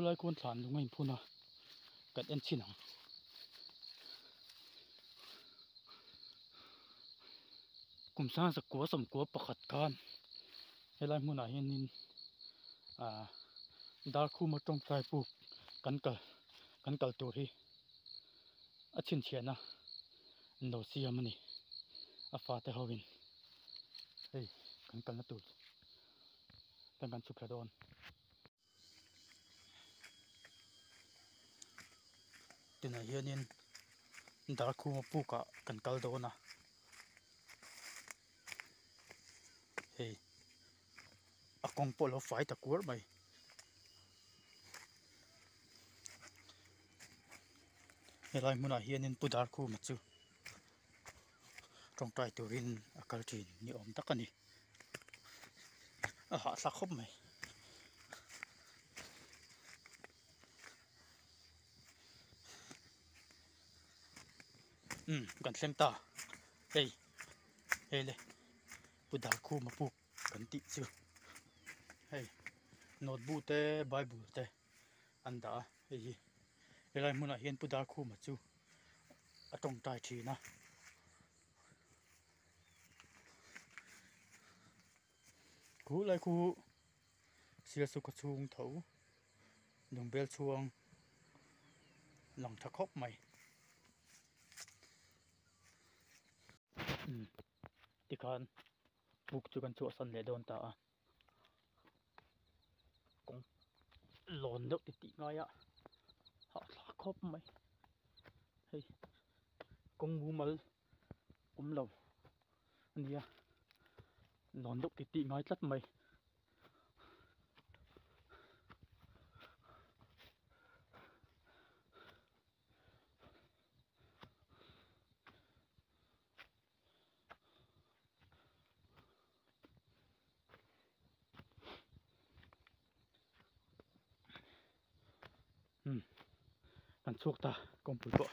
lai kon thlan lu ngai phuna kat en chinang kum sang sa ko som ko pakhat kan helai hmuna hianin dar khu ma tong kai pu kan kal tur hi a chin thiana no siam ani a fa te howin hei kan kal na tur kan chu khadon tina hianin dar khu ma pu ka kan kal do na hei akong polo fai ta kur mai helai hmuna hianin pu dar khu ma chu trong trai turin akal thin ni om takani a ha sa khop mai kan thleng ta hei le pu dar khu ma pu kan ti chu hei notebook te bible te anda hei helai hmuna hian pu dar khu ma chu a tong tai thina khu lai khu sia su ka chung tho nong bel chuang lang tha khop mai tikhan buk chu kan chu san le don ta a kong lon deuh ti nga ya ha thla khop mai hei kong mu mal lo ania lon deuh ti ngai tlat mai kan chuk ta kong pu ko